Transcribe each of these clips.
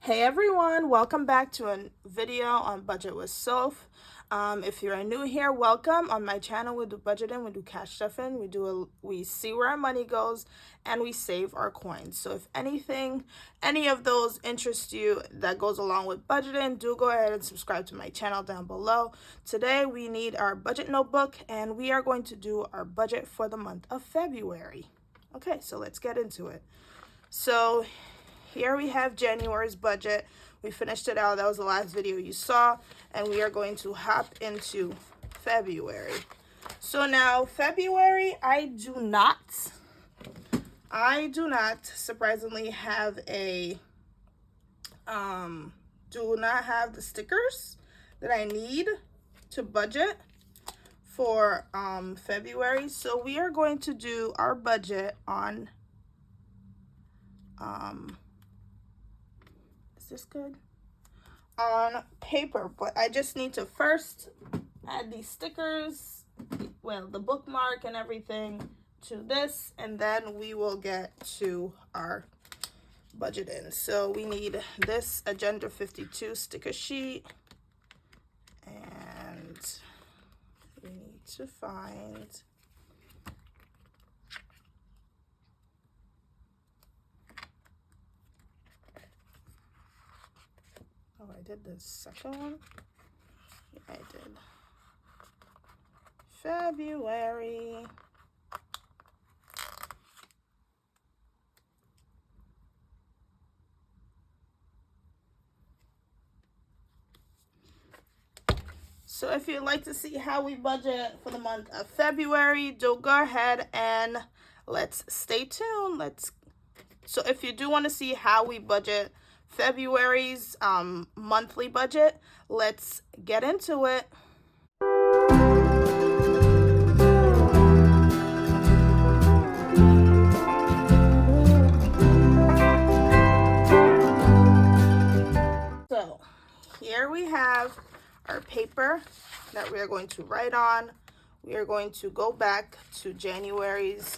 Hey everyone, welcome back to a video on Budget with Soph. If you're new here, welcome. On my channel, we do budgeting, we do cash stuffing, we see where our money goes, and we save our coins. So if any of those interest you that goes along with budgeting, do go ahead and subscribe to my channel down below. Today we need our budget notebook, and we are going to do our budget for the month of February. Okay, so let's get into it. So here we have January's budget. We finished it out. That was the last video you saw. And we are going to hop into February. So now February, I do not surprisingly have do not have the stickers that I need to budget for February. So we are going to do our budget on is this good? On paper, but I just need to first add these stickers, well, the bookmark and everything to this, and then we will get to our budgeting. So we need this Agenda 52 sticker sheet, and we need to find I did the second one. Yeah, I did. February. So if you'd like to see how we budget for the month of February, do go ahead and let's stay tuned. So if you do want to see how we budget February's monthly budget, let's get into it. So here we have our paper that we are going to write on. We are going to go back to January's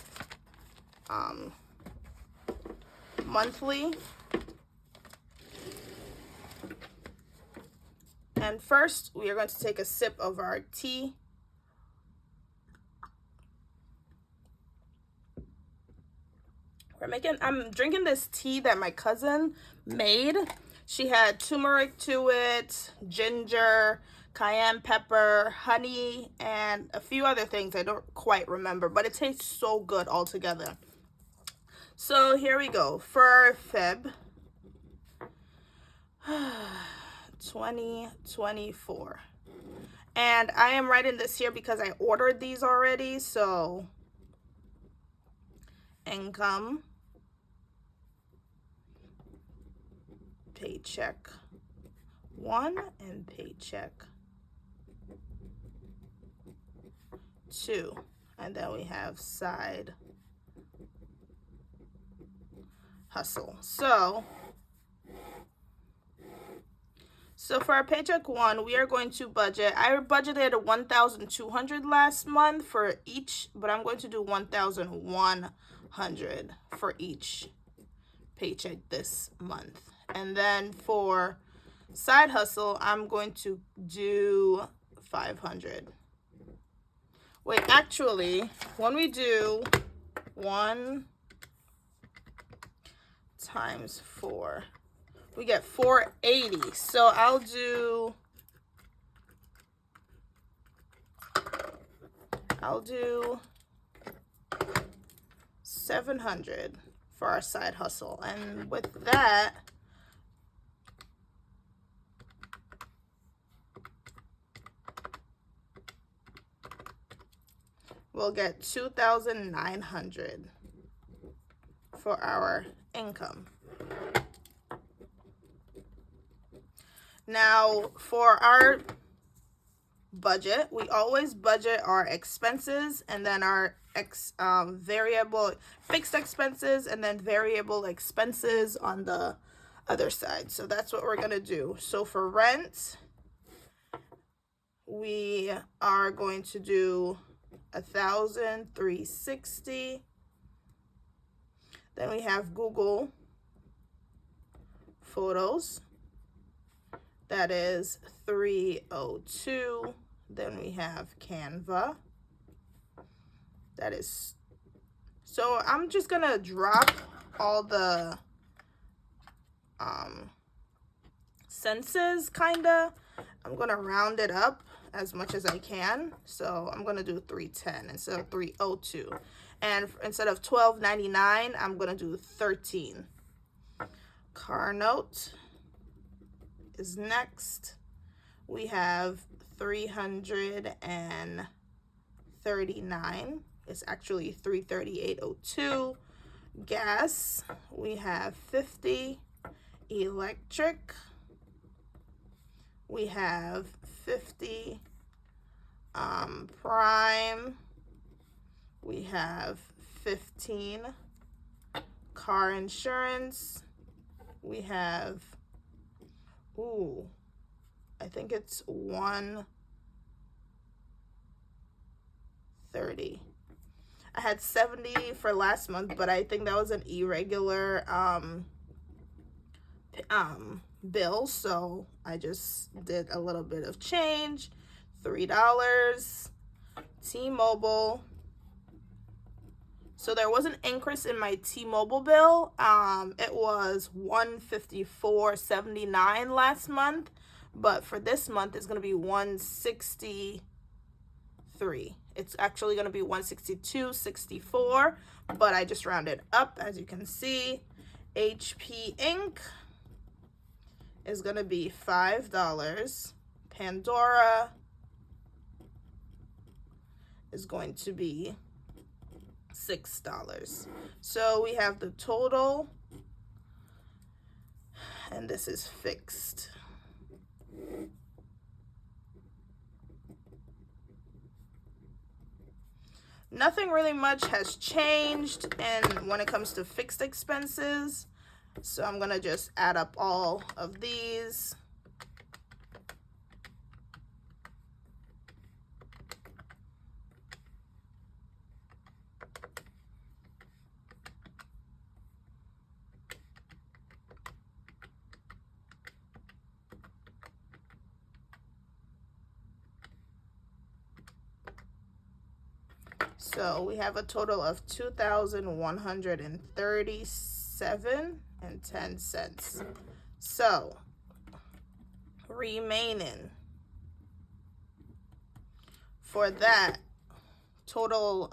monthly. And first, we are going to take a sip of our tea. I'm drinking this tea that my cousin made. She had turmeric to it, ginger, cayenne pepper, honey, and a few other things I don't quite remember, but it tastes so good all together. So here we go for Feb 2024. And I am writing this here because I ordered these already. So income, paycheck 1 and paycheck 2. And then we have side hustle. So for our paycheck 1, we are going to budget. I budgeted $1,200 last month for each, but I'm going to do $1,100 for each paycheck this month. And then for side hustle, I'm going to do $500. Wait, actually, when we do 1 times 4, we get 480. So I'll do 700 for our side hustle. And with that, we'll get 2,900 for our income. Now, for our budget, we always budget our expenses and then our fixed expenses and then variable expenses on the other side. So that's what we're going to do. So for rent, we are going to do $1,360. Then we have Google photos. That is $302. Then we have Canva. That is, so I'm just gonna drop all the senses, kinda. I'm gonna round it up as much as I can. So I'm gonna do 310 instead of 302. And instead of $12.99, I'm gonna do 13. Car note is next. We have 339. It's actually 338.02. Gas, we have 50. Electric, we have 50. Prime, we have 15. Car insurance, we have, ooh, I think it's 130. I had 70 for last month, but I think that was an irregular bill, so I just did a little bit of change. $3. T-Mobile. So there was an increase in my T-Mobile bill. It was $154.79 last month, but for this month it's going to be $163. It's actually going to be $162.64, but I just rounded up, as you can see. HP Inc. is going to be $5. Pandora is going to be $6. So we have the total, and this is fixed. Nothing really much has changed and when it comes to fixed expenses. So I'm gonna just add up all of these. So we have a total of $2,137.10. So remaining for that total,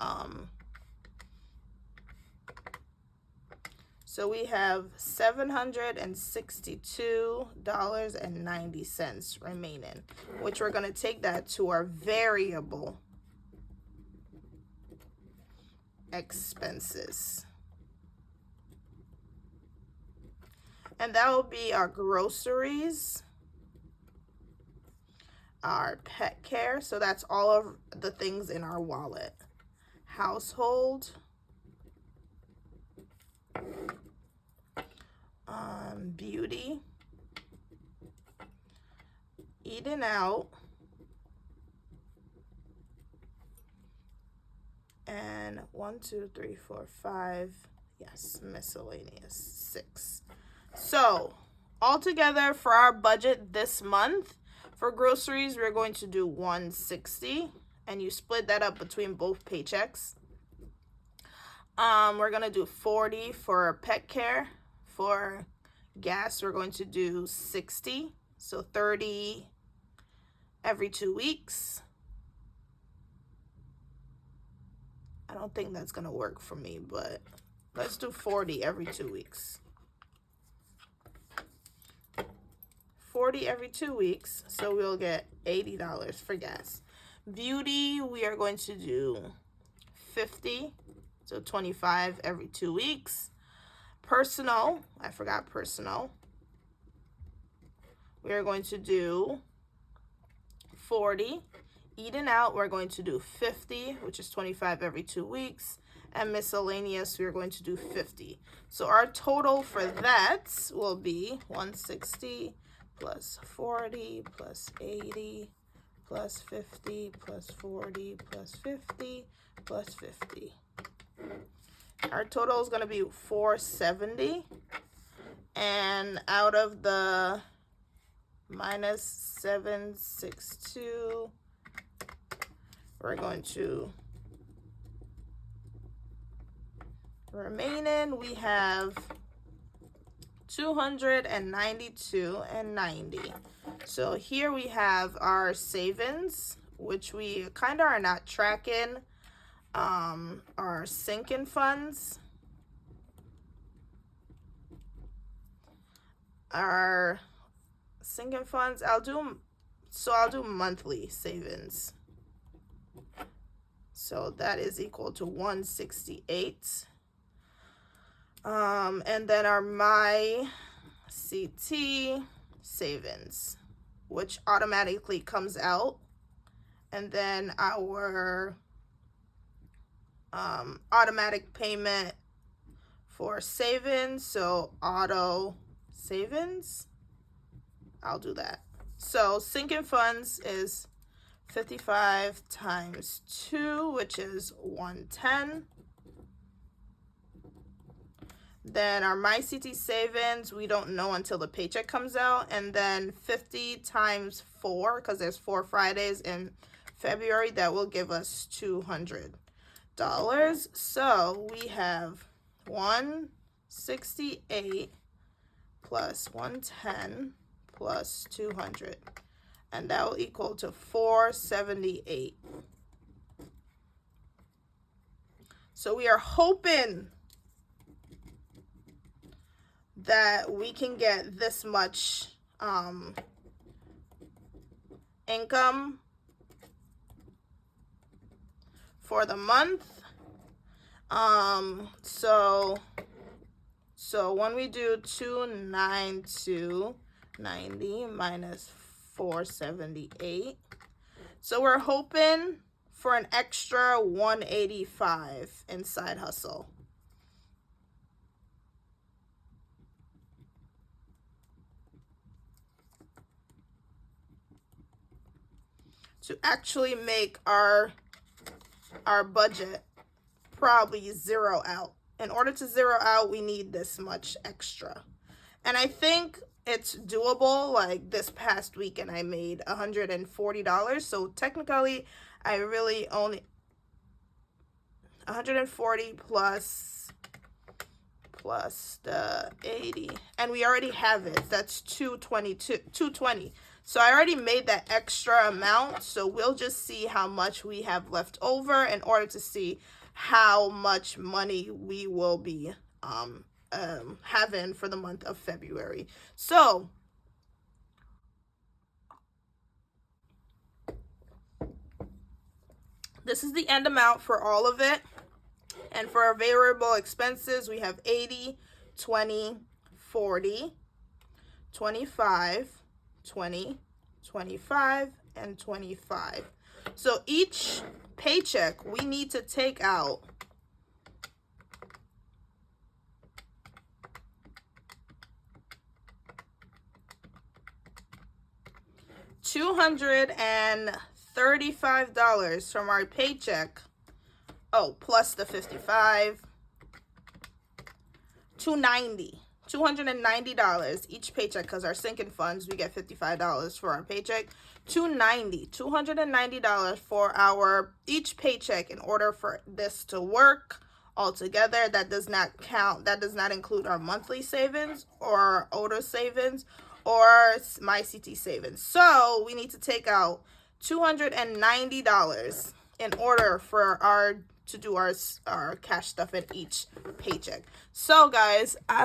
so we have $762.90 remaining, which we're going to take that to our variable expenses. And that will be our groceries, our pet care, so that's all of the things in our wallet. Household, beauty, eating out, and 1, 2, 3, 4, 5, yes, miscellaneous, 6. So altogether for our budget this month, for groceries, we're going to do $160, and you split that up between both paychecks. We're gonna do $40 for pet care. For gas, we're going to do $60, so $30 every 2 weeks. I don't think that's gonna work for me, but let's do $40 every 2 weeks. $40 every 2 weeks, so we'll get $80 for gas. Beauty, we are going to do $50, so $25 every 2 weeks. Personal, I forgot personal. We are going to do $40. Eating out, we're going to do $50, which is $25 every 2 weeks. And miscellaneous, we're going to do $50. So our total for that will be $160 plus $40 plus $80 plus $50 plus $40 plus $50 plus $50. Our total is going to be $470. And out of the minus 762, we're going to remaining, we have 292.90. So here we have our savings, which we kind of are not tracking, our sinking funds, our sinking funds. I'll do monthly savings. So that is equal to 168. And then our my CT savings, which automatically comes out, and then our automatic payment for savings, so auto savings, I'll do that. So sinking funds is 55 times 2, which is 110. Then our MyCT savings, we don't know until the paycheck comes out. And then 50 times 4, because there's 4 Fridays in February, that will give us $200. So we have 168 plus 110 plus 200. And that will equal to 478. So we are hoping that we can get this much income for the month. So when we do 292.90 minus 478, so we're hoping for an extra 185 in side hustle. To actually make our budget probably zero out. In order to zero out, we need this much extra. And I think it's doable. Like this past weekend, I made $140. So technically, I really only 140 plus the 80. And we already have it. That's 220. So I already made that extra amount, so we'll just see how much we have left over in order to see how much money we will be having for the month of February. So this is the end amount for all of it. And for our variable expenses, we have 80, 20, 40, 25, 20, 25, and 25. So each paycheck, we need to take out $235 from our paycheck. Oh, plus the 55, $290 each paycheck, because our sinking funds, we get $55 for our paycheck. $290 for our each paycheck in order for this to work altogether. That does not count, that does not include our monthly savings or our auto savings or MyCT savings. So we need to take out $290 in order for to do our cash stuff in each paycheck. So guys, I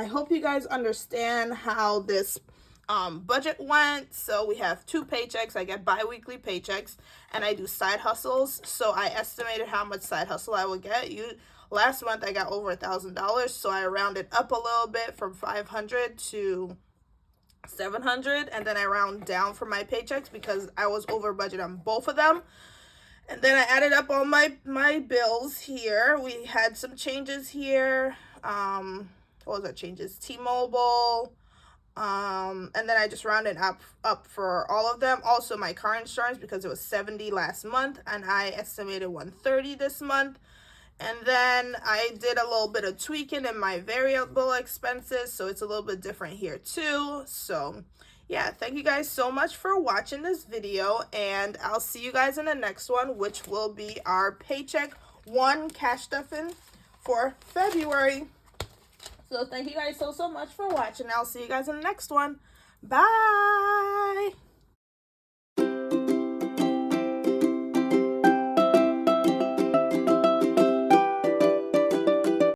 hope you guys understand how this budget went. So we have 2 paychecks. I get bi-weekly paychecks, and I do side hustles. So I estimated how much side hustle I would get. Last month I got over $1,000, so I rounded up a little bit from 500 to 700, and then I round down for my paychecks because I was over budget on both of them. And then I added up all my bills here. We had some changes here. What was our changes? T-Mobile. And then I just rounded up for all of them. Also my car insurance, because it was $70 last month and I estimated $130 this month. And then I did a little bit of tweaking in my variable expenses, so it's a little bit different here too. So yeah, thank you guys so much for watching this video, and I'll see you guys in the next one, which will be our paycheck 1 cash stuffing for February. So thank you guys so much for watching. I'll see you guys in the next one. Bye.